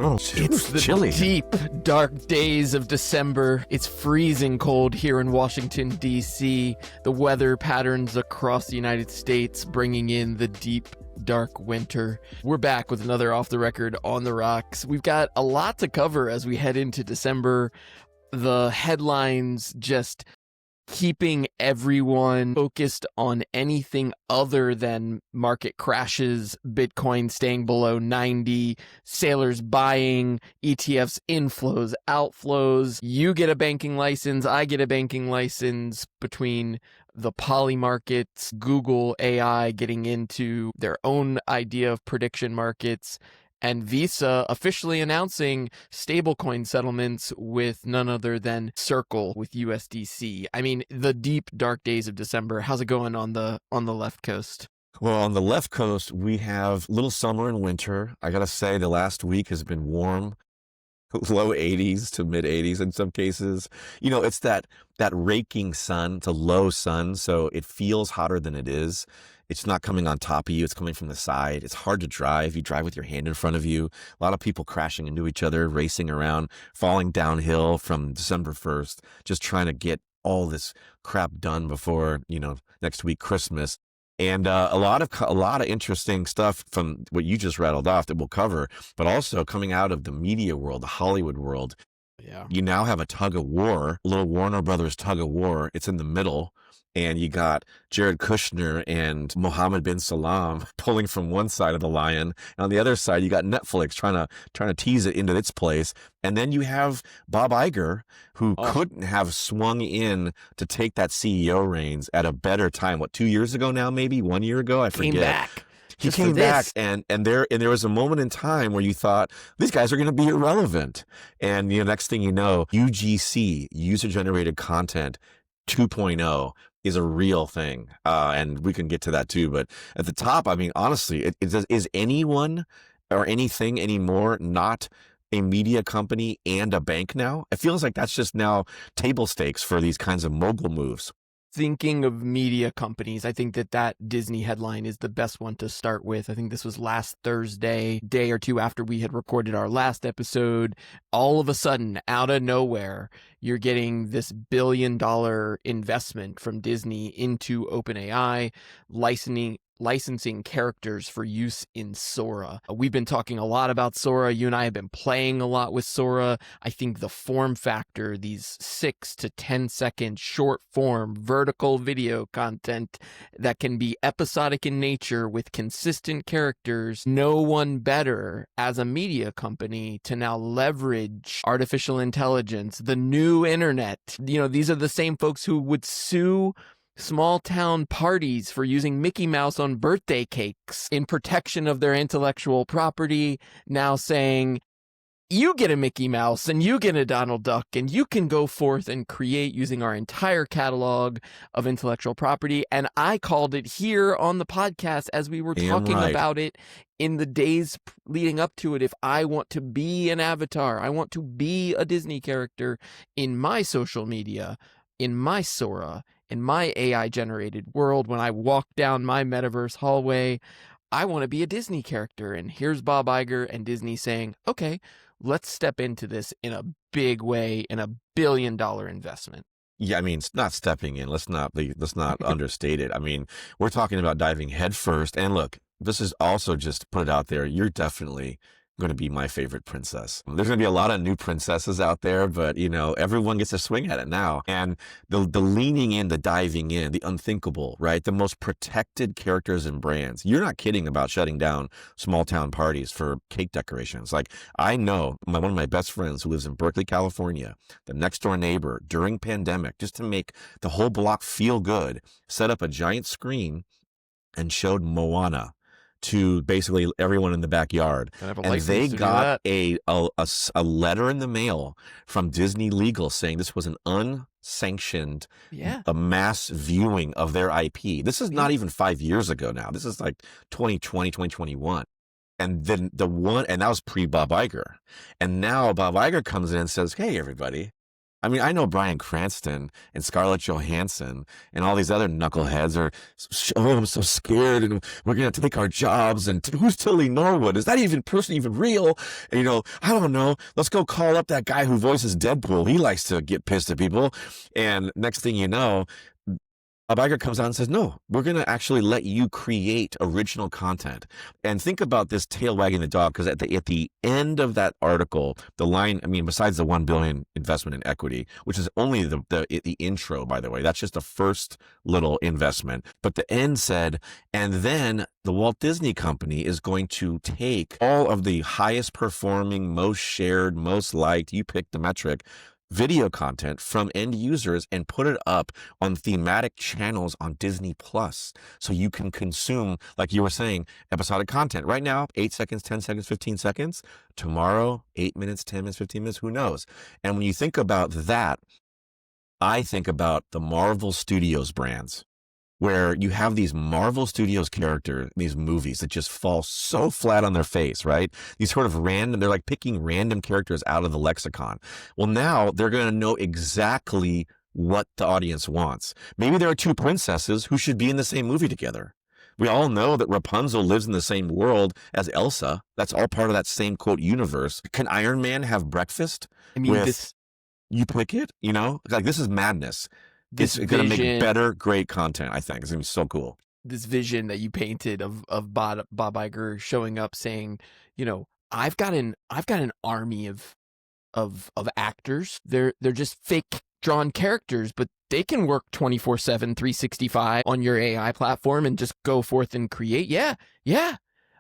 Oh, It's the chilly. deep, dark days of December. It's freezing cold here in Washington, D.C. The weather patterns across the United States bringing in the deep, dark winter. We're back with another Off the Record on the Rocks. We've got a lot to cover as we head into December. The headlines just keeping everyone focused on anything other than market crashes, Bitcoin staying below 90, sailors buying, ETFs inflows, outflows. You get a banking license, I get a banking license, between the poly markets, Google AI getting into their own idea of prediction markets, and Visa officially announcing stablecoin settlements with none other than Circle with USDC. I mean, the deep, dark days of December. How's it going on the left coast? Well, on the left coast, we have little summer and winter. I got to say, the last week has been warm, low 80s to mid 80s in some cases. You know, it's that raking sun. It's a low sun, so it feels hotter than it is. It's not coming on top of you. It's coming from the side. It's hard to drive. You drive with your hand in front of you. A lot of people crashing into each other, racing around, falling downhill from December 1st, just trying to get all this crap done before, next week, Christmas. And a lot of interesting stuff from what you just rattled off that we'll cover, but also coming out of the media world, the Hollywood world. Yeah. You now have a tug of war, a little Warner Brothers tug of war. It's in the middle. And you got Jared Kushner and Mohammed bin Salman pulling from one side of the lion. And on the other side, you got Netflix trying to tease it into its place. And then you have Bob Iger, who couldn't have swung in to take that CEO reins at a better time. 2 years ago now, maybe 1 year ago? I forget. Came back. He came back, and there was a moment in time where you thought these guys are going to be irrelevant. And next thing you know, UGC, user generated content 2.0, is a real thing. And we can get to that too. But at the top, I mean, honestly, is anyone or anything anymore not a media company and a bank now? It feels like that's just now table stakes for these kinds of mogul moves. Thinking of media companies, I think that Disney headline is the best one to start with. I think this was last Thursday, day or two after we had recorded our last episode. All of a sudden, out of nowhere, you're getting this $1 billion investment from Disney into OpenAI, licensing characters for use in Sora. We've been talking a lot about Sora. You and I have been playing a lot with Sora. I think the form factor, these 6 to 10 second short form vertical video content that can be episodic in nature with consistent characters, no one better as a media company to now leverage artificial intelligence, the new internet. These are the same folks who would sue small town parties for using Mickey Mouse on birthday cakes in protection of their intellectual property, now saying, you get a Mickey Mouse and you get a Donald Duck and you can go forth and create using our entire catalog of intellectual property. And I called it here on the podcast as we were talking about it in the days leading up to it. If I want to be an avatar, I want to be a Disney character in my social media, in my Sora, in my AI-generated world, when I walk down my metaverse hallway, I want to be a Disney character. And here's Bob Iger and Disney saying, okay, let's step into this in a big way, in $1 billion investment. Yeah, I mean, it's not stepping in. Let's not understate it. I mean, we're talking about diving headfirst. And look, this is also just to put it out there. You're definitely going to be my favorite princess. There's going to be a lot of new princesses out there, but everyone gets a swing at it now. And the leaning in, the diving in, the unthinkable, right? The most protected characters and brands. You're not kidding about shutting down small town parties for cake decorations. Like, I know one of my best friends who lives in Berkeley, California, the next door neighbor during pandemic, just to make the whole block feel good, set up a giant screen and showed Moana to basically everyone in the backyard. And they got a letter in the mail from Disney Legal saying this was an unsanctioned a mass viewing of their IP. This is not even 5 years ago now. This is like 2020, 2021. And then and that was pre-Bob Iger. And now Bob Iger comes in and says, hey, everybody, I mean, I know Bryan Cranston and Scarlett Johansson and all these other knuckleheads are, oh, I'm so scared and we're going to take our jobs. And who's Tilly Norwood? Is that even person even real? And, I don't know. Let's go call up that guy who voices Deadpool. He likes to get pissed at people. And next thing you know, Bob Iger comes out and says, no, we're going to actually let you create original content. And think about this tail wagging the dog, because at the end of that article, the line, I mean, besides the $1 billion investment in equity, which is only the intro, by the way, that's just the first little investment. But the end said, and then the Walt Disney Company is going to take all of the highest performing, most shared, most liked, you pick the metric, video content from end users and put it up on thematic channels on Disney Plus. So you can consume, like you were saying, episodic content. Right now, 8 seconds, 10 seconds, 15 seconds. Tomorrow, 8 minutes, 10 minutes, 15 minutes, who knows? And when you think about that, I think about the Marvel Studios brands, where you have these Marvel Studios characters, these movies that just fall so flat on their face, right? These sort of random, they're like picking random characters out of the lexicon. Well, now they're going to know exactly what the audience wants. Maybe there are two princesses who should be in the same movie together. We all know that Rapunzel lives in the same world as Elsa. That's all part of that same, quote, universe. Can Iron Man have breakfast? I mean, You pick it, Like, this is madness. It's going to make better, great content, I think. It's going to be so cool. This vision that you painted of Bob Iger showing up saying, I've got an army of actors. They're just fake drawn characters, but they can work 24/7, 365 on your AI platform and just go forth and create. Yeah.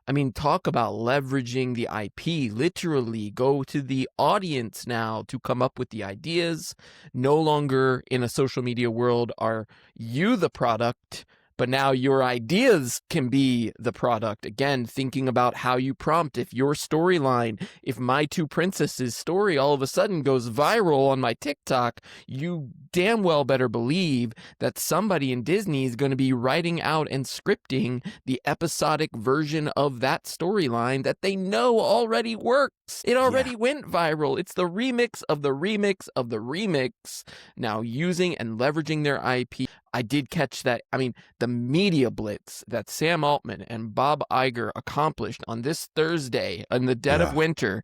I mean, talk about leveraging the IP, literally go to the audience now to come up with the ideas. No longer in a social media world are you the product, but now your ideas can be the product. Again, thinking about how you prompt. If your storyline, if My Two Princesses story all of a sudden goes viral on my TikTok, you damn well better believe that somebody in Disney is going to be writing out and scripting the episodic version of that storyline that they know already works. It already went viral. It's the remix of the remix of the remix. Now using and leveraging their IP. I did catch that. I mean, the media blitz that Sam Altman and Bob Iger accomplished on this Thursday in the dead of winter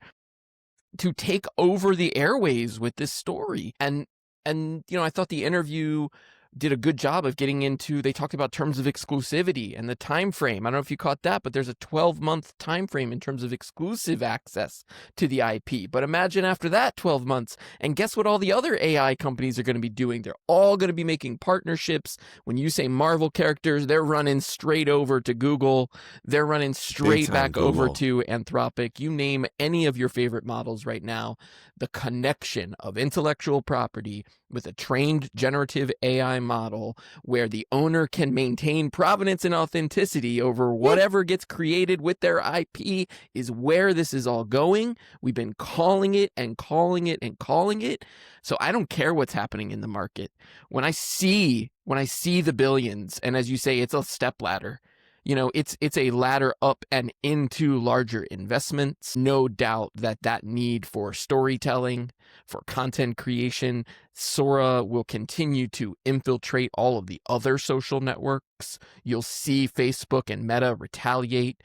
to take over the airways with this story. And I thought the interview did a good job of getting into, they talked about terms of exclusivity and the time frame. I don't know if you caught that, but there's a 12-month time frame in terms of exclusive access to the IP. But imagine after that 12 months, and guess what all the other AI companies are going to be doing? They're all going to be making partnerships. When you say Marvel characters, they're running straight over to Google. They're running straight back over to Anthropic. You name any of your favorite models right now. The connection of intellectual property with a trained generative AI model where the owner can maintain provenance and authenticity over whatever gets created with their IP is where this is all going. We've been calling it and calling it and calling it. So I don't care what's happening in the market. When I see the billions, and as you say, it's a step ladder. It's a ladder up and into larger investments. No doubt that need for storytelling, for content creation, Sora will continue to infiltrate all of the other social networks. You'll see Facebook and Meta retaliate,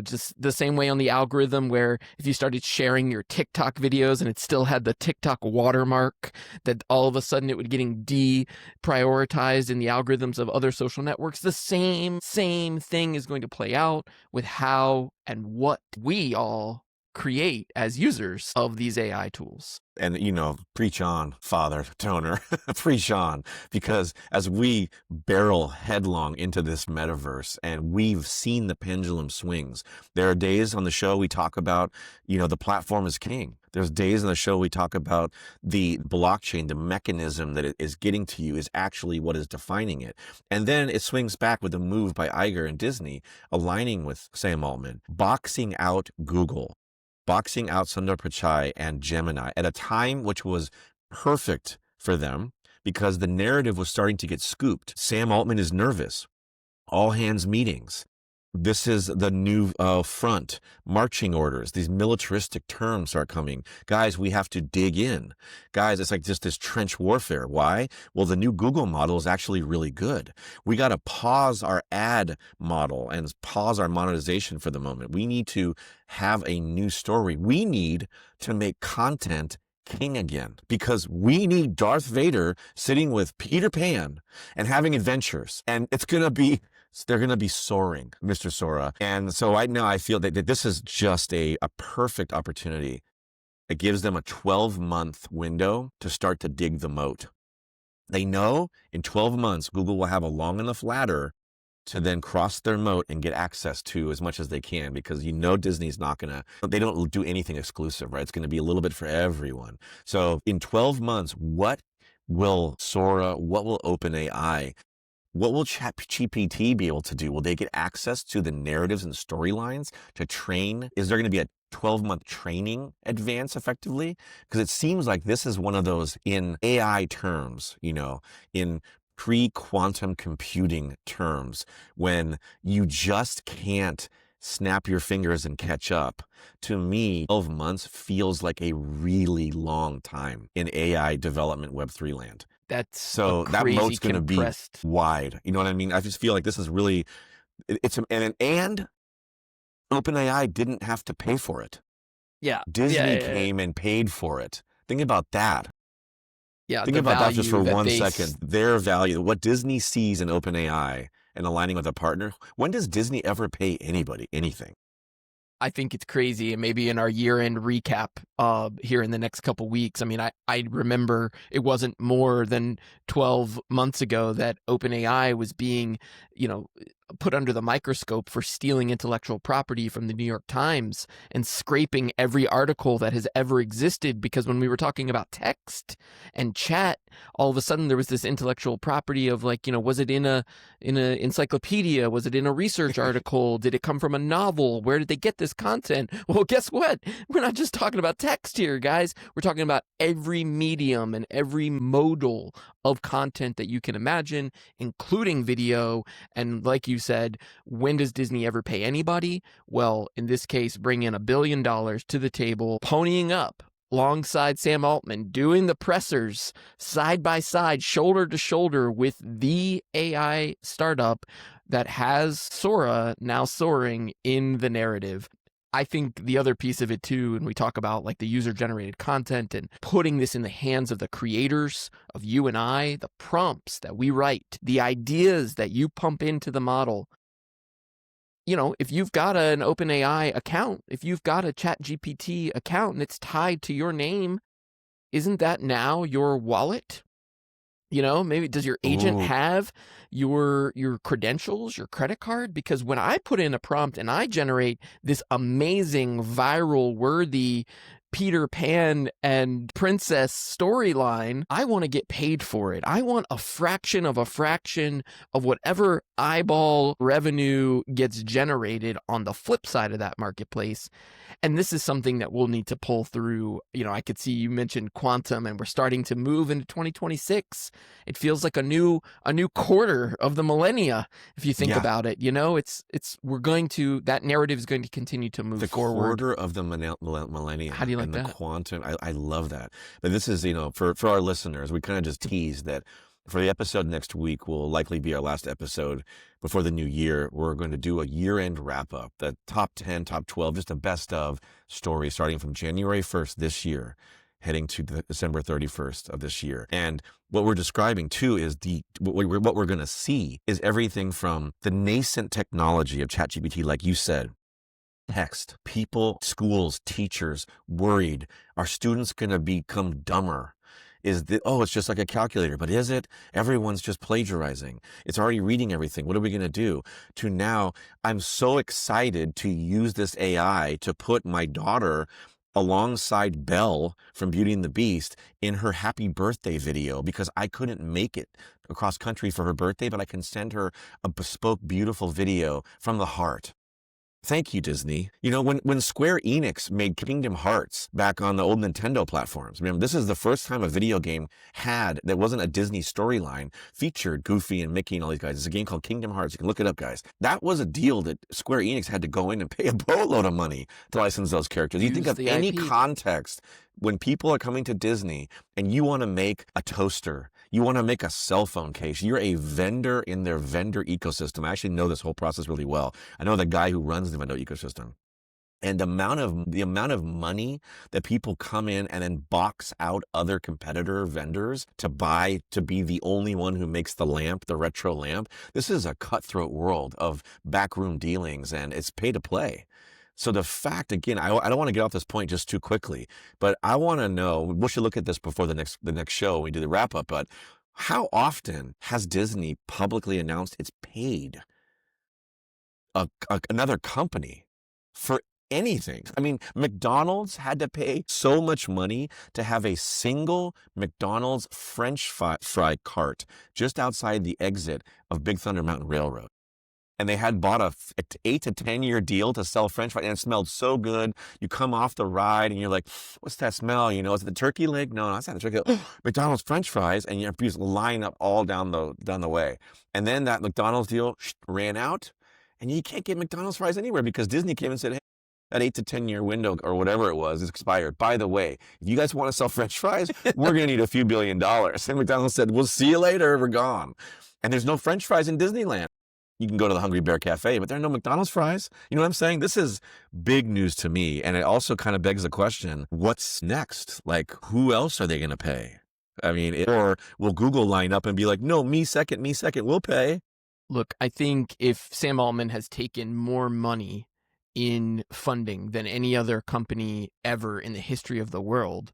just the same way on the algorithm where if you started sharing your TikTok videos and it still had the TikTok watermark, that all of a sudden it would getting deprioritized in the algorithms of other social networks. The same thing is going to play out with how and what we all create as users of these AI tools. And, preach on, Father Toner, preach on, because as we barrel headlong into this metaverse and we've seen the pendulum swings, there are days on the show we talk about, the platform is king. There's days on the show we talk about the blockchain, the mechanism that it is getting to you is actually what is defining it. And then it swings back with a move by Iger and Disney, aligning with Sam Altman, boxing out Google, boxing out Sundar Pichai and Gemini at a time which was perfect for them because the narrative was starting to get scooped. Sam Altman is nervous. All hands meetings. This is the new front, marching orders. These militaristic terms are coming. Guys, we have to dig in. Guys, it's like just this trench warfare. Why? Well, the new Google model is actually really good. We got to pause our ad model and pause our monetization for the moment. We need to have a new story. We need to make content king again, because we need Darth Vader sitting with Peter Pan and having adventures. And they're going to be soaring, Mr. Sora. And so right now I feel that this is just a perfect opportunity. It gives them a 12-month window to start to dig the moat. They know in 12 months, Google will have a long enough ladder to then cross their moat and get access to as much as they can, because Disney's not they don't do anything exclusive, right? It's going to be a little bit for everyone. So in 12 months, what will Sora, what will OpenAI, what will ChatGPT be able to do? Will they get access to the narratives and storylines to train? Is there going to be a 12-month training advance effectively? Because it seems like this is one of those, in AI terms, in pre-quantum computing terms, when you just can't snap your fingers and catch up. To me, 12 months feels like a really long time in AI development Web3 land. So that moat's going to be wide. You know what I mean? I just feel like this is really, and OpenAI didn't have to pay for it. Yeah. Disney came and paid for it. Think about that. Yeah. Think about that just for 1 second. Their value, what Disney sees in OpenAI and aligning with a partner. When does Disney ever pay anybody anything? I think it's crazy. And maybe in our year-end recap here in the next couple weeks, I mean, I remember it wasn't more than 12 months ago that OpenAI was being, put under the microscope for stealing intellectual property from the New York Times and scraping every article that has ever existed. Because when we were talking about text and chat, all of a sudden there was this intellectual property of was it in a encyclopedia? Was it in a research article? Did it come from a novel? Where did they get this content? Well, guess what? We're not just talking about text here, guys. We're talking about every medium and every modal of content that you can imagine, including video. And like you said, when does Disney ever pay anybody? Well, in this case, bring in $1 billion to the table, ponying up alongside Sam Altman, doing the pressers side by side, shoulder to shoulder with the AI startup that has Sora now soaring in the narrative. I think the other piece of it too, and we talk about the user-generated content and putting this in the hands of the creators, of you and I, the prompts that we write, the ideas that you pump into the model. If you've got an OpenAI account, if you've got a ChatGPT account and it's tied to your name, isn't that now your wallet? Maybe does your agent have your credentials, your credit card? Because when I put in a prompt and I generate this amazing, viral, worthy Peter Pan and princess storyline, I want to get paid for it. I want a fraction of whatever eyeball revenue gets generated on the flip side of that marketplace. And this is something that we'll need to pull through. I could see you mentioned quantum, and we're starting to move into 2026. It feels like a new quarter of the millennia, if you think about it. That narrative is going to continue to move forward. The quarter of the millennium. How do you like that? The quantum. I love that. But this is, for our listeners, we kind of just teased that for the episode next week will likely be our last episode before the new year. We're going to do a year-end wrap-up, the top 10, top 12, just a best of story starting from January 1st this year, heading to December 31st of this year. And what we're describing too is what we're going to see is everything from the nascent technology of ChatGPT, like you said, text, people, schools, teachers worried. Are students going to become dumber? It's just like a calculator, but is it? Everyone's just plagiarizing. It's already reading everything. What are we going to do? To now, I'm so excited to use this AI to put my daughter alongside Belle from Beauty and the Beast in her happy birthday video, because I couldn't make it across country for her birthday, but I can send her a bespoke, beautiful video from the heart. Thank you, Disney. You know, when Square Enix made Kingdom Hearts back on the old Nintendo platforms, remember, this is the first time a video game that wasn't a Disney storyline, featured Goofy and Mickey and all these guys. It's a game called Kingdom Hearts. You can look it up, guys. That was a deal that Square Enix had to go in and pay a boatload of money to license those characters. You think of any IP. context when people are coming to Disney and you want to make a toaster, you want to make a cell phone case, you're a vendor in their vendor ecosystem. I actually know this whole process really well. I know the guy who runs the vendor ecosystem. And the amount of money that people come in and then box out other competitor vendors to be the only one who makes the lamp, the retro lamp. This is a cutthroat world of backroom dealings, and it's pay to play. So the fact, again, I don't want to get off this point just too quickly, but I want to know, we should look at this before the next show when we do the wrap up, but how often has Disney publicly announced it's paid another company for anything? I mean, McDonald's had to pay so much money to have a single McDonald's French fry cart just outside the exit of Big Thunder Mountain Railroad. And they had bought a 8 to 10 year deal to sell French fries, and it smelled so good. You come off the ride and you're like, what's that smell? You know, is it the turkey leg? No, it's not the turkey leg. McDonald's French fries, and you have to line up all down the way. And then that McDonald's deal ran out, and you can't get McDonald's fries anywhere because Disney came and said, hey, that 8 to 10 year window or whatever it was is expired. By the way, if you guys want to sell French fries, we're going to need a few $1 billion. And McDonald's said, we'll see you later. We're gone. And there's no French fries in Disneyland. You can go to the Hungry Bear Cafe, but there are no McDonald's fries. You know what I'm saying? This is big news to me. And it also kind of begs the question, what's next? Like, who else are they going to pay? I mean, or will Google line up and be like, no, me second, we'll pay? Look, I think if Sam Altman has taken more money in funding than any other company ever in the history of the world,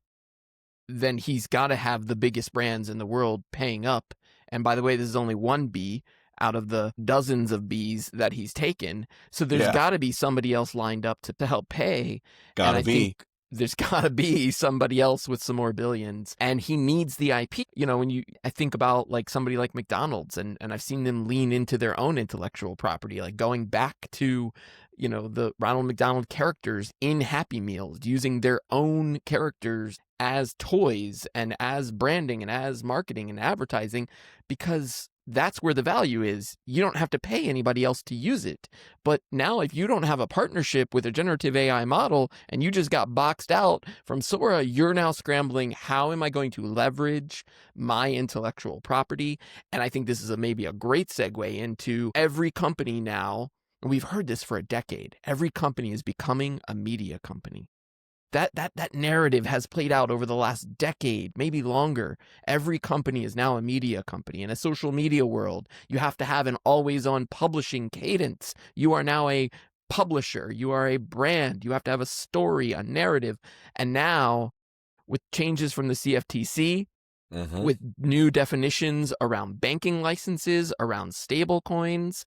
then he's got to have the biggest brands in the world paying up. And by the way, this is only one B out of the dozens of Bs that he's taken. So there's got to be somebody else lined up to help pay. Gotta be. There's got to be somebody else with some more billions, and he needs the IP. You know, I think about like somebody like McDonald's, and I've seen them lean into their own intellectual property, like going back to, you know, the Ronald McDonald characters in Happy Meals, using their own characters as toys and as branding and as marketing and advertising, because that's where the value is. You don't have to pay anybody else to use it. But now if you don't have a partnership with a generative AI model and you just got boxed out from Sora, you're now scrambling, how am I going to leverage my intellectual property? And I think this is maybe a great segue into every company now, and we've heard this for a decade, every company is becoming a media company. That narrative has played out over the last decade, maybe longer. Every company is now a media company. In a social media world, you have to have an always-on publishing cadence. You are now a publisher. You are a brand. You have to have a story, a narrative. And now, with changes from the CFTC, with new definitions around banking licenses, around stablecoins,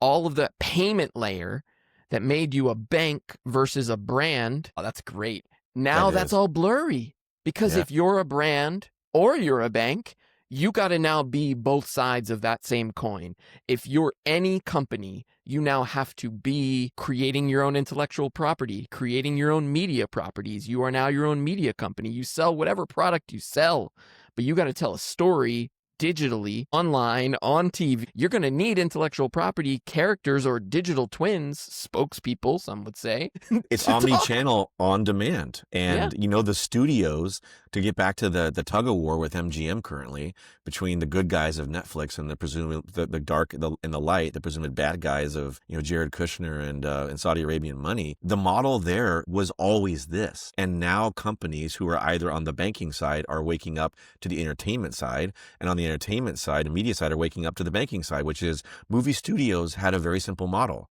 all of the payment layer that made you a bank versus a brand. Oh, that's great. Now that's all blurry, because if you're a brand or you're a bank, you got to now be both sides of that same coin. If you're any company, you now have to be creating your own intellectual property, creating your own media properties. You are now your own media company. You sell whatever product you sell, but you got to tell a story digitally, online, on TV. You're going to need intellectual property characters or digital twins, spokespeople, some would say. It's omni-channel on demand. And, you know, the studios, to get back to the tug of war with MGM currently, between the good guys of Netflix and the presumed, the dark and the light, the presumed bad guys of, you know, Jared Kushner and Saudi Arabian money, the model there was always this. And now companies who are either on the banking side are waking up to the entertainment side, and on the entertainment side and media side are waking up to the banking side, which is movie studios had a very simple model.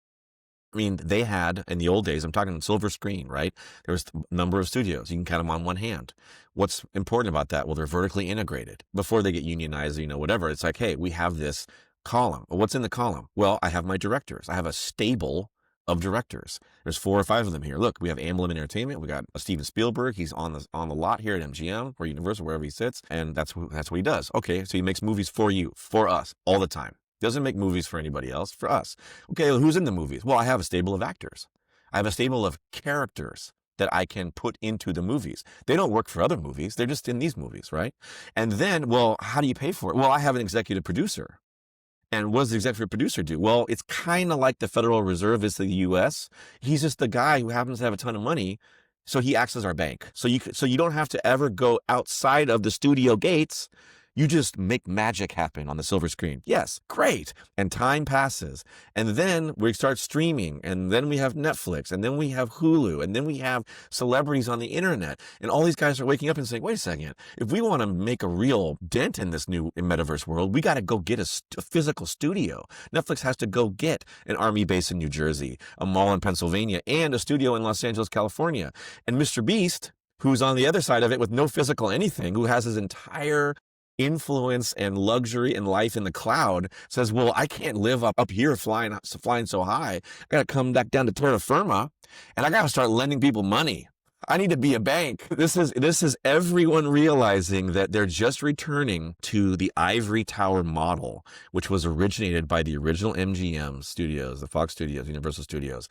I mean, they had, in the old days, I'm talking silver screen, right? There was a number of studios. You can count them on one hand. What's important about that? Well, they're vertically integrated. Before they get unionized, you know, whatever, it's like, hey, we have this column. Well, what's in the column? Well, I have my directors. I have a stable of directors. There's 4 or 5 of them here. Look, we have Amblin Entertainment. We got Steven Spielberg. He's on the lot here at MGM or Universal, wherever he sits, and that's what he does. Okay, so he makes movies for you, for us, all the time. Doesn't make movies for anybody else, for us. Okay, well, who's in the movies? Well, I have a stable of actors. I have a stable of characters that I can put into the movies. They don't work for other movies. They're just in these movies, right? And then, well, how do you pay for it? Well, I have an executive producer. And what does the executive producer do? Well, it's kind of like the Federal Reserve is to the U.S. He's just the guy who happens to have a ton of money. So he acts as our bank. So you don't have to ever go outside of the studio gates. You just make magic happen on the silver screen. Yes, great. And time passes. And then we start streaming. And then we have Netflix. And then we have Hulu. And then we have celebrities on the internet. And all these guys are waking up and saying, wait a second, if we want to make a real dent in this new metaverse world, we got to go get a physical studio. Netflix has to go get an army base in New Jersey, a mall in Pennsylvania, and a studio in Los Angeles, California. And Mr. Beast, who's on the other side of it with no physical anything, who has his entire influence and luxury and life in the cloud, says, well, I can't live up here flying so high. I got to come back down to terra firma, and I got to start lending people money. I need to be a bank. This is everyone realizing that they're just returning to the ivory tower model, which was originated by the original MGM studios, the Fox Studios, Universal Studios,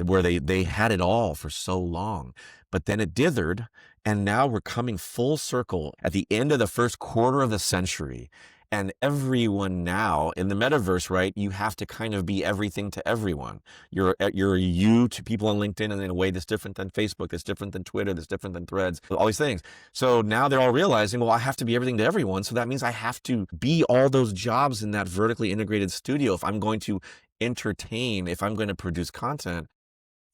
where they had it all for so long. But then it dithered, and now we're coming full circle at the end of the first quarter of the century. And everyone now in the metaverse, right, you have to kind of be everything to everyone. You're you to people on LinkedIn in a way that's different than Facebook, that's different than Twitter, that's different than Threads, all these things. So now they're all realizing, well, I have to be everything to everyone. So that means I have to be all those jobs in that vertically integrated studio. If I'm going to entertain, if I'm going to produce content,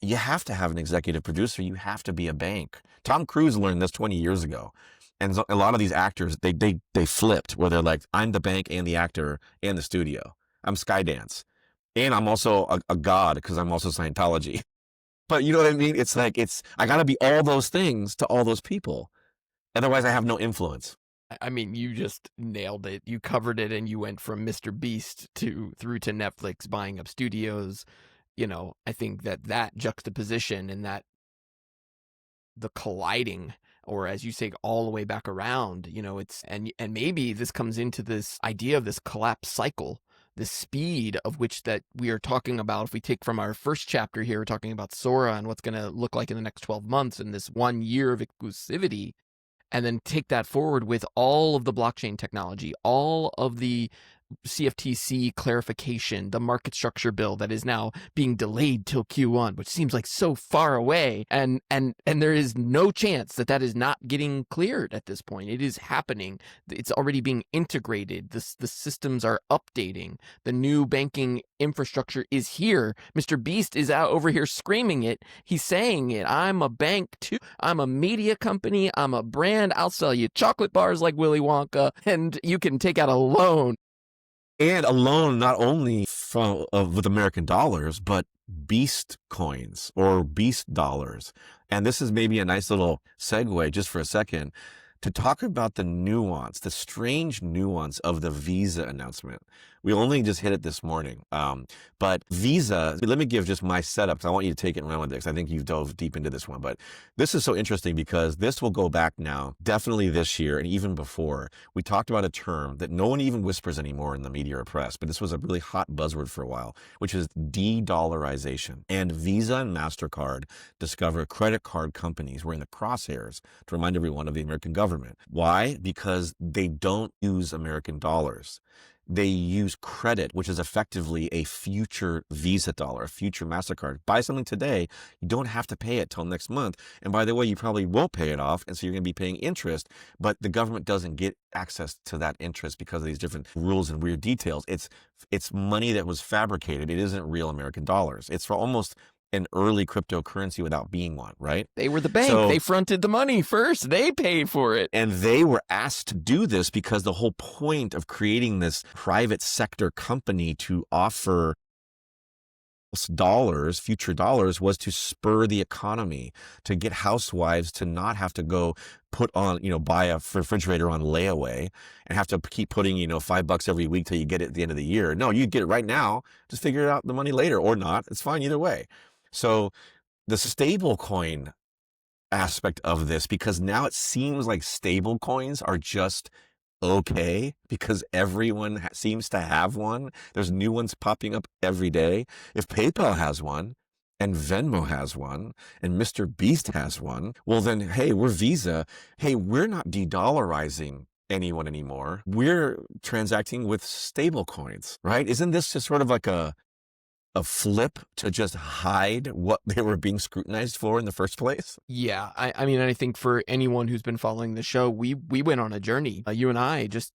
you have to have an executive producer. You have to be a bank. Tom Cruise learned this 20 years ago. And so a lot of these actors, they flipped where they're like, I'm the bank and the actor and the studio. I'm Skydance. And I'm also a god because I'm also Scientology. But you know what I mean? It's like, I got to be all those things to all those people. Otherwise, I have no influence. I mean, you just nailed it. You covered it, and you went from Mr. Beast through to Netflix buying up studios. You know, I think that juxtaposition and that the colliding, or as you say, all the way back around, you know, it's, and maybe this comes into this idea of this collapse cycle, the speed of which that we are talking about. If we take from our first chapter here, we're talking about Sora and what's going to look like in the next 12 months and this 1 year of exclusivity, and then take that forward with all of the blockchain technology, all of the CFTC clarification, the market structure bill that is now being delayed till Q1, which seems like so far away, and there is no chance that is not getting cleared at this point. It is happening. It's already being integrated. The systems are updating. The new banking infrastructure is here. Mr. Beast is out over here screaming it. He's saying it. I'm a bank too. I'm a media company. I'm a brand. I'll sell you chocolate bars like Willy Wonka, and you can take out a loan. And a loan not only with American dollars, but beast coins or beast dollars. And this is maybe a nice little segue just for a second to talk about the nuance, the strange nuance of the Visa announcement. We only just hit it this morning. But Visa, let me give just my setup because I want you to take it and run with it because I think you've dove deep into this one. But this is so interesting because this will go back now, definitely this year and even before. We talked about a term that no one even whispers anymore in the media or press, but this was a really hot buzzword for a while, which is de-dollarization. And Visa and MasterCard discover credit card companies were in the crosshairs to remind everyone of the American government. Why? Because they don't use American dollars. They use credit, which is effectively a future Visa dollar, a future MasterCard. Buy something today, you don't have to pay it till next month. And by the way, you probably won't pay it off, and so you're going to be paying interest, but the government doesn't get access to that interest because of these different rules and weird details. It's money that was fabricated. It isn't real American dollars. It's for almost an early cryptocurrency without being one, right? They were the bank. So, they fronted the money first. They paid for it. And they were asked to do this because the whole point of creating this private sector company to offer dollars, future dollars, was to spur the economy, to get housewives to not have to go put on, buy a refrigerator on layaway and have to keep putting, $5 every week till you get it at the end of the year. No, you get it right now. Just figure out the money later or not. It's fine either way. So the stablecoin aspect of this, because now it seems like stablecoins are just okay because everyone seems to have one. There's new ones popping up every day. If PayPal has one and Venmo has one, and Mr. Beast has one. Well, then, hey, we're Visa. Hey, we're not de-dollarizing anyone anymore. We're transacting with stable coins, right? Isn't this just sort of like a flip to just hide what they were being scrutinized for in the first place? Yeah, I mean, I think for anyone who's been following the show, we went on a journey, you and I, just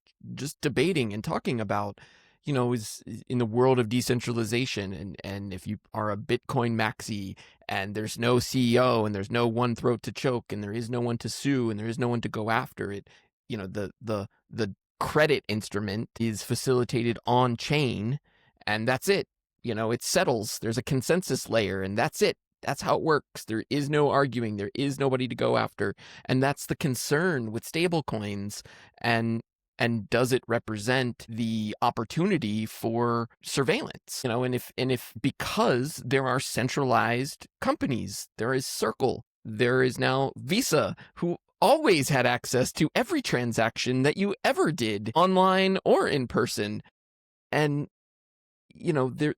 debating and talking about, is in the world of decentralization, and if you are a Bitcoin maxi, and there's no CEO, and there's no one throat to choke, and there is no one to sue, and there is no one to go after it, the credit instrument is facilitated on chain, and that's it. It settles. There's a consensus layer, and that's it. That's how it works. There is no arguing. There is nobody to go after. And that's the concern with stablecoins. And does it represent the opportunity for surveillance? And if because there are centralized companies, there is Circle, there is now Visa, who always had access to every transaction that you ever did, online or in person. And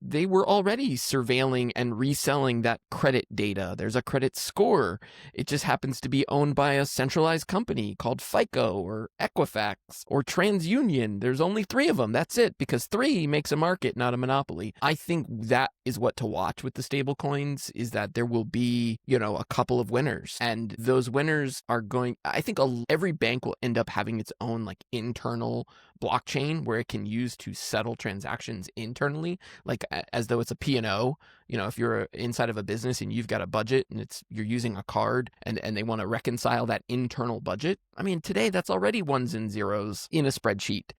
they were already surveilling and reselling that credit data. There's a credit score. It just happens to be owned by a centralized company called FICO or Equifax or TransUnion. There's only 3 of them. That's it, because 3 makes a market, not a monopoly. I think that is what to watch with the stable coins, is that there will be, a couple of winners. And those winners are I think every bank will end up having its own like internal blockchain where it can use to settle transactions internally, like as though it's a P&O. If you're inside of a business and you've got a budget and you're using a card and they want to reconcile that internal budget. I mean, today that's already ones and zeros in a spreadsheet.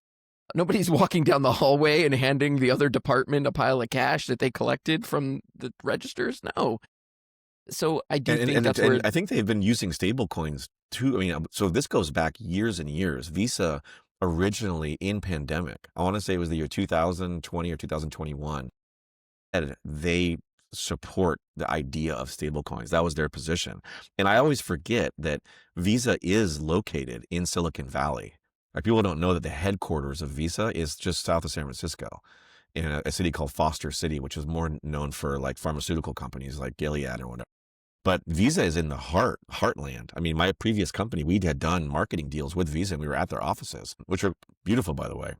Nobody's walking down the hallway and handing the other department a pile of cash that they collected from the registers. No. So I do think that's where I think they've been using stable coins too. I mean, so this goes back years and years. Visa originally in pandemic, I want to say it was the year 2020 or 2021, and they support the idea of stable coins. That was their position. And I always forget that Visa is located in Silicon Valley. Like, people don't know that the headquarters of Visa is just south of San Francisco in a city called Foster City, which is more known for like pharmaceutical companies like Gilead or whatever. But Visa is in the heartland. I mean, my previous company, we had done marketing deals with Visa, and we were at their offices, which are beautiful, by the way.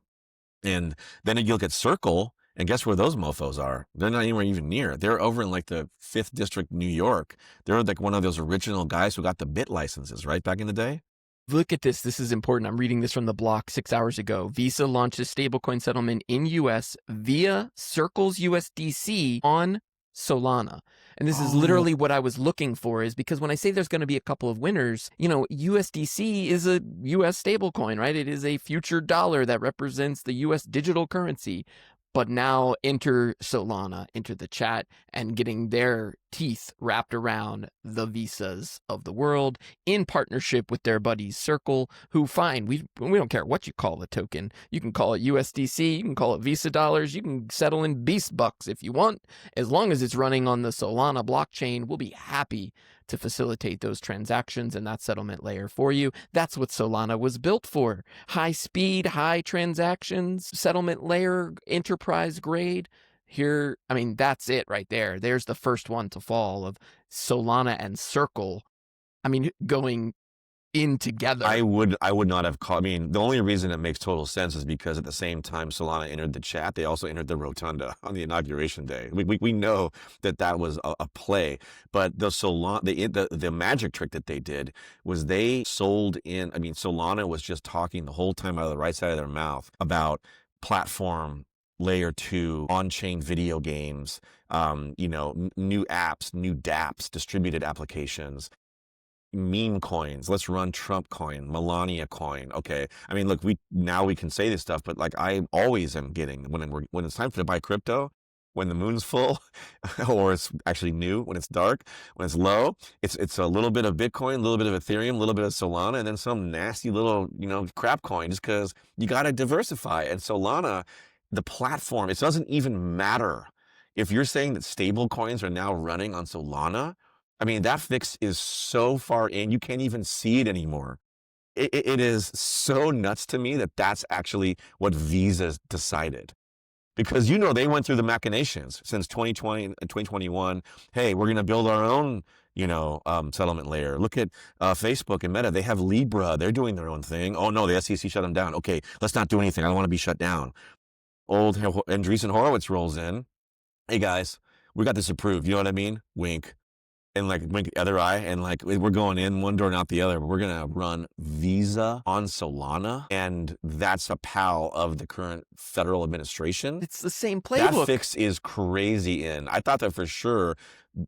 And then you look at Circle, and guess where those mofos are? They're not anywhere even near. They're over in like the 5th District, New York. They're like one of those original guys who got the bit licenses, right, back in the day. Look at this. This is important. I'm reading this from the block 6 hours ago. Visa launches stablecoin settlement in U.S. via Circle's USDC on Solana. And this is literally what I was looking for, is because when I say there's going to be a couple of winners, USDC is a US stablecoin, right? It is a future dollar that represents the US digital currency. But now enter Solana, enter the chat, and getting their teeth wrapped around the Visas of the world in partnership with their buddies Circle, who fine, we don't care what you call the token. You can call it USDC, you can call it Visa dollars, you can settle in Beast Bucks if you want. As long as it's running on the Solana blockchain, we'll be happy to facilitate those transactions and that settlement layer for you. That's what Solana was built for. High speed, high transactions, settlement layer, enterprise grade. Here, I mean, that's it right there. There's the first one to fall of Solana and Circle. I mean, going in together. I would not have called. I mean, the only reason it makes total sense is because at the same time Solana entered the chat, they also entered the rotunda on the inauguration day. We know that was a play, but the Solana, the magic trick that they did was they sold in. I mean, Solana was just talking the whole time out of the right side of their mouth about platform layer 2 on-chain video games, new apps, new dApps, distributed applications, meme coins. Let's run Trump coin, Melania coin. Okay. I mean, look, we can say this stuff, but like, I always am getting when it's time to buy crypto, when the moon's full, or it's actually new, when it's dark, when it's low, it's a little bit of Bitcoin, a little bit of Ethereum, a little bit of Solana, and then some nasty little, crap coin, just because you got to diversify. And Solana, the platform, it doesn't even matter if you're saying that stable coins are now running on Solana. I mean, that fix is so far in, you can't even see it anymore. It is so nuts to me that that's actually what Visa decided. Because they went through the machinations since 2020 and 2021. Hey, we're going to build our own, settlement layer. Look at Facebook and Meta. They have Libra. They're doing their own thing. Oh no, the SEC shut them down. Okay, let's not do anything. I don't want to be shut down. Old Andreessen Horowitz rolls in. Hey guys, we got this approved. You know what I mean? Wink. And like wink the other eye, and like we're going in one door, not the other. But we're gonna run Visa on Solana, and that's a pal of the current federal administration. It's the same playbook. That fix is crazy. I thought that for sure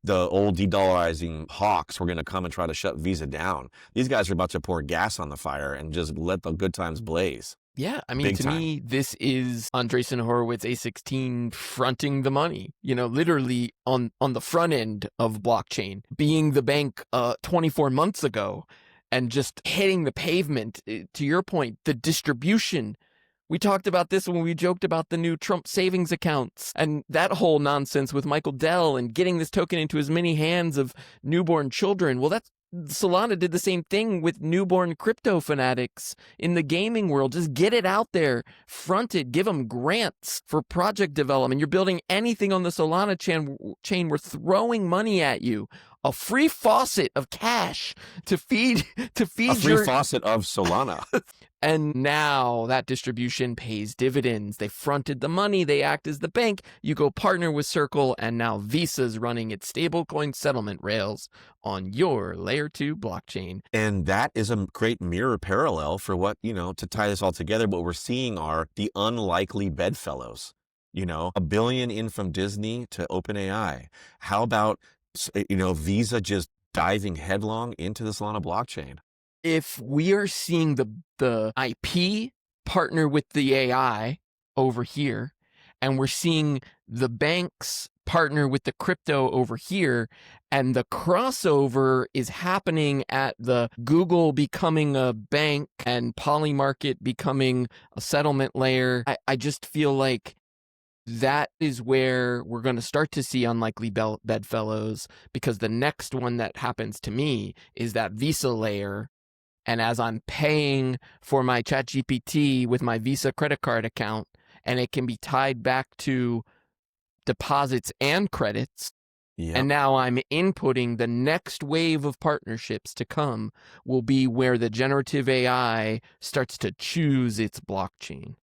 the old de-dollarizing hawks were gonna come and try to shut Visa down. These guys are about to pour gas on the fire and just let the good times blaze. Yeah, I mean, Big to time. me, this is Andreessen Horowitz A16 fronting the money, literally on the front end of blockchain, being the bank 24 months ago and just hitting the pavement. To your point, the distribution. We talked about this when we joked about the new Trump savings accounts and that whole nonsense with Michael Dell and getting this token into as many hands of newborn children. Well, Solana did the same thing with newborn crypto fanatics in the gaming world. Just get it out there, front it, give them grants for project development. You're building anything on the Solana chain. We're throwing money at you. A free faucet of cash to feed a free faucet of Solana. And now that distribution pays dividends. They fronted the money. They act as the bank. You go partner with Circle, and now Visa's running its stablecoin settlement rails on your layer 2 blockchain. And that is a great mirror parallel for what, to tie this all together, what we're seeing are the unlikely bedfellows. $1 billion in from Disney to OpenAI. How about, Visa just diving headlong into the Solana blockchain? If we are seeing the IP partner with the AI over here, and we're seeing the banks partner with the crypto over here, and the crossover is happening at the Google becoming a bank and Polymarket becoming a settlement layer, I just feel like that is where we're going to start to see unlikely bedfellows, because the next one that happens to me is that Visa layer. And as I'm paying for my ChatGPT with my Visa credit card account, and it can be tied back to deposits and credits, and now I'm inputting the next wave of partnerships to come will be where the generative AI starts to choose its blockchain.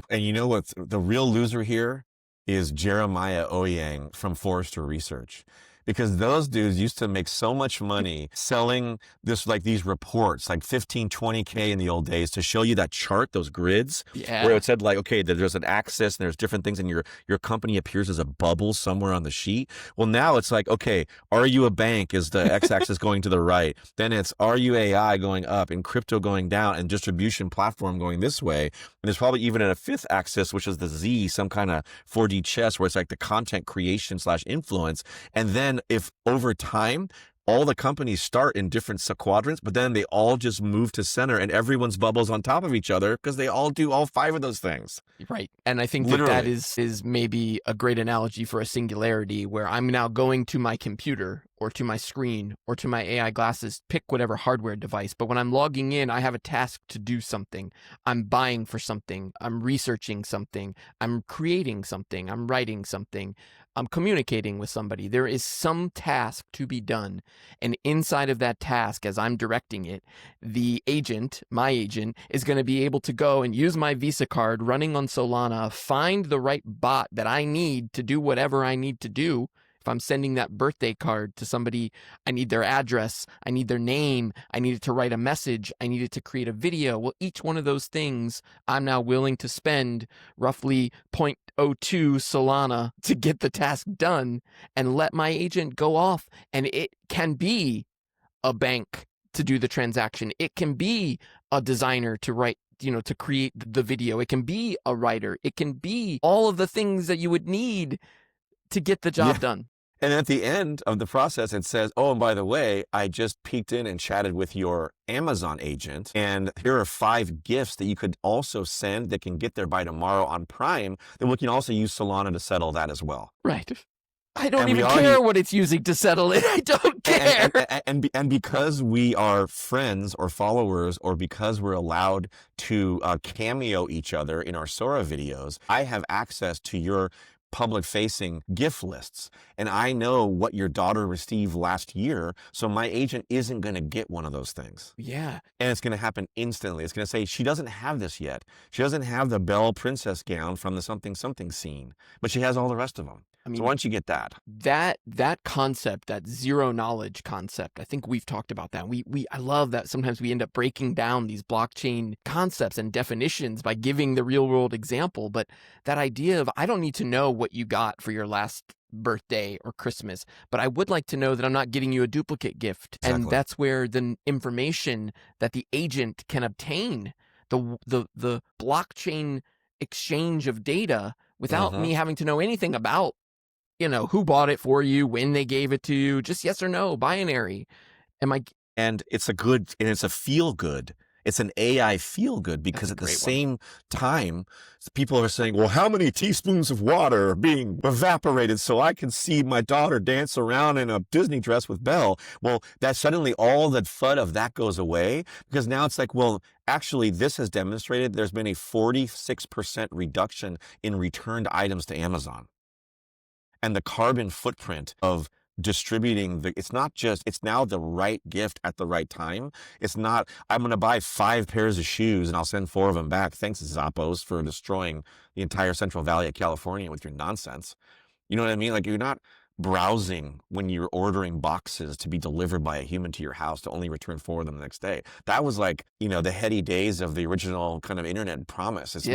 And you know what? The real loser here is Jeremiah Ouyang from Forrester Research. Because those dudes used to make so much money selling these reports, like 15, 20K in the old days, to show you that chart, those grids, where it said okay, there's an axis and there's different things, and your company appears as a bubble somewhere on the sheet. Well, now it's okay, are you a bank is the x-axis going to the right. Then it's are you AI going up and crypto going down and distribution platform going this way. And there's probably even a fifth axis, which is the Z, some kind of 4D chess where it's the content creation / influence. And then if over time, all the companies start in different quadrants, but then they all just move to center and everyone's bubbles on top of each other because they all do all 5 of those things. Right. And I think that is maybe a great analogy for a singularity, where I'm now going to my computer or to my screen or to my AI glasses, pick whatever hardware device. But when I'm logging in, I have a task to do something. I'm buying for something. I'm researching something. I'm creating something. I'm writing something. I'm communicating with somebody. There is some task to be done. And inside of that task, as I'm directing it, the agent, my agent, is going to be able to go and use my Visa card running on Solana, find the right bot that I need to do whatever I need to do. If I'm sending that birthday card to somebody, I need their address, I need their name, I needed to write a message, I needed to create a video. Well, each one of those things, I'm now willing to spend roughly 0.02 Solana to get the task done and let my agent go off. And it can be a bank to do the transaction. It can be a designer to write, to create the video. It can be a writer. It can be all of the things that you would need to get the job done. And at the end of the process, it says, oh, and by the way, I just peeked in and chatted with your Amazon agent, and here are 5 gifts that you could also send that can get there by tomorrow on Prime. Then we can also use Solana to settle that as well. Right. I don't And we even already, care what it's using to settle it. I don't care. and because we are friends or followers, or because we're allowed to cameo each other in our Sora videos, I have access to your public facing gift lists, and I know what your daughter received last year. So my agent isn't going to get one of those things. Yeah. And it's going to happen instantly. It's going to say, she doesn't have this yet. She doesn't have the Belle princess gown from the something something scene, but she has all the rest of them. I So mean, why don't you get that? that concept, that zero knowledge concept, I think we've talked about that. I love that sometimes we end up breaking down these blockchain concepts and definitions by giving the real world example. But that idea of, I don't need to know what you got for your last birthday or Christmas, but I would like to know that I'm not getting you a duplicate gift. Exactly. And that's where the information that the agent can obtain, the blockchain exchange of data without me having to know anything about, who bought it for you, when they gave it to you, just yes or no, binary. And it's a feel good. It's an AI feel good, because at the same time, people are saying, well, how many teaspoons of water are being evaporated so I can see my daughter dance around in a Disney dress with Belle? Well, that suddenly all the FUD of that goes away, because now it's like, well, actually, this has demonstrated there's been a 46% reduction in returned items to Amazon. And the carbon footprint of distributing it's now the right gift at the right time. It's not, I'm going to buy 5 pairs of shoes and I'll send 4 of them back. Thanks, Zappos, for destroying the entire Central Valley of California with your nonsense. You know what I mean? Like, you're not browsing when you're ordering boxes to be delivered by a human to your house to only return 4 of them the next day. That was like, the heady days of the original kind of internet promise. It's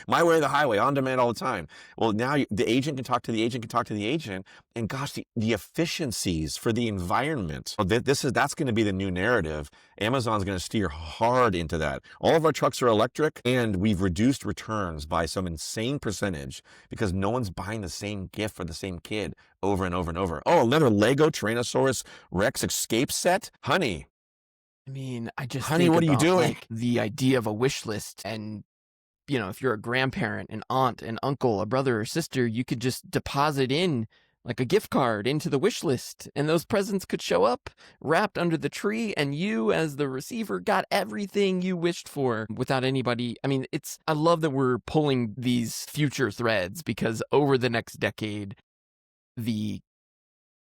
my way or the highway, on demand all the time. Well, now the agent can talk to the agent, and gosh, the efficiencies for the environment. That's going to be the new narrative. Amazon's going to steer hard into that. All of our trucks are electric, and we've reduced returns by some insane percentage because no one's buying the same gift for the same kid over and over and over. Oh, another Lego Tyrannosaurus Rex escape set? Honey. I mean, I just Honey, think what are you about, doing? like, the idea of a wish list, and if you're a grandparent, an aunt, an uncle, a brother or sister, you could just deposit in like a gift card into the wish list, and those presents could show up wrapped under the tree, and you as the receiver got everything you wished for without anybody. I mean, I love that we're pulling these future threads, because over the next decade, the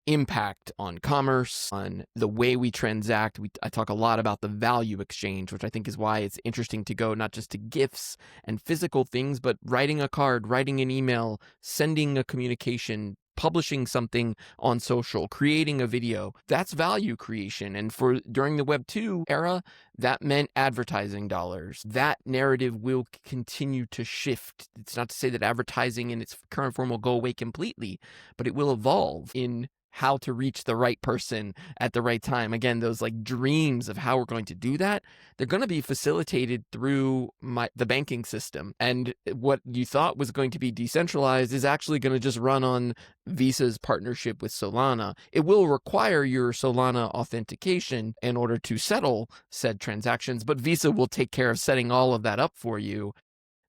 impact on commerce, on the way we transact. I talk a lot about the value exchange, which I think is why it's interesting to go not just to gifts and physical things, but writing a card, writing an email, sending a communication, publishing something on social, creating a video. That's value creation. And during the Web 2 era, that meant advertising dollars. That narrative will continue to shift. It's not to say that advertising in its current form will go away completely, but it will evolve in how to reach the right person at the right time. Again, those like dreams of how we're going to do that, they're going to be facilitated through the banking system. And what you thought was going to be decentralized is actually going to just run on Visa's partnership with Solana. It will require your Solana authentication in order to settle said transactions, but Visa will take care of setting all of that up for you.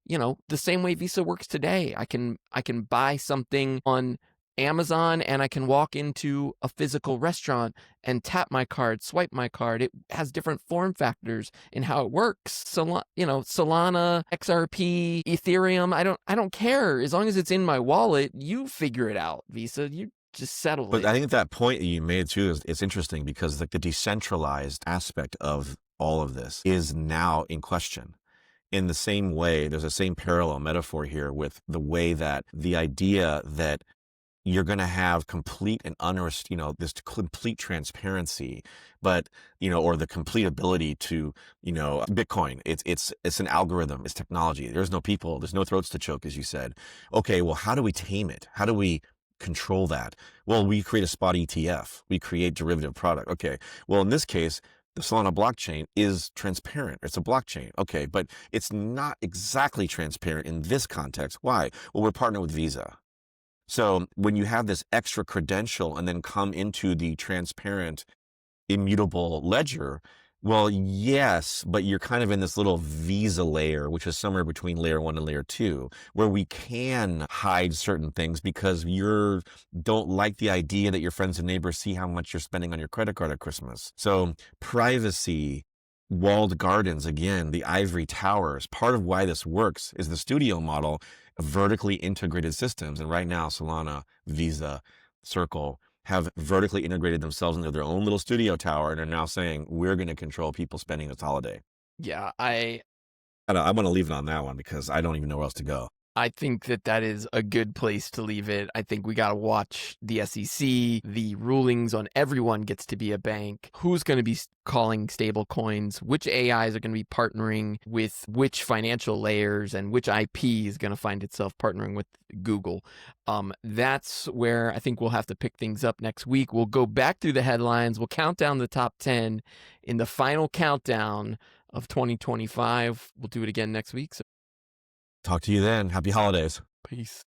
The same way Visa works today. I can buy something on Amazon, and I can walk into a physical restaurant and tap my card, swipe my card. It has different form factors in how it works. Solana, XRP, Ethereum, I don't care. As long as it's in my wallet, you figure it out, Visa. You just settle it. But I think that point that you made too is interesting, because like the decentralized aspect of all of this is now in question. In the same way, there's the same parallel metaphor here with the way that the idea that you're going to have complete and this complete transparency, but, or the complete ability to, Bitcoin, it's an algorithm, it's technology. There's no people, there's no throats to choke, as you said. Okay, well, how do we tame it? How do we control that? Well, we create a spot ETF. We create derivative product. Okay, well, in this case, the Solana blockchain is transparent. It's a blockchain. Okay, but it's not exactly transparent in this context. Why? Well, we're partnered with Visa. So when you have this extra credential and then come into the transparent, immutable ledger, Well, yes, but you're kind of in this little Visa layer, which is somewhere between layer one and layer two, where we can hide certain things because you don't like the idea that your friends and neighbors see how much you're spending on your credit card at Christmas. So privacy, walled gardens, again, the ivory towers. Part of why this works is the studio model of vertically integrated systems. And right now, Solana, Visa, Circle have vertically integrated themselves into their own little studio tower and are now saying, we're going to control people spending this holiday. Yeah, I I want to leave it on that one because I don't even know where else to go. I think that is a good place to leave it. I think we got to watch the SEC, the rulings on everyone gets to be a bank, who's going to be calling stable coins, which AIs are going to be partnering with which financial layers, and which IP is going to find itself partnering with Google. That's where I think we'll have to pick things up next week. We'll go back through the headlines. We'll count down the top 10 in the final countdown of 2025. We'll do it again next week. So Talk to you then. Happy holidays. peace.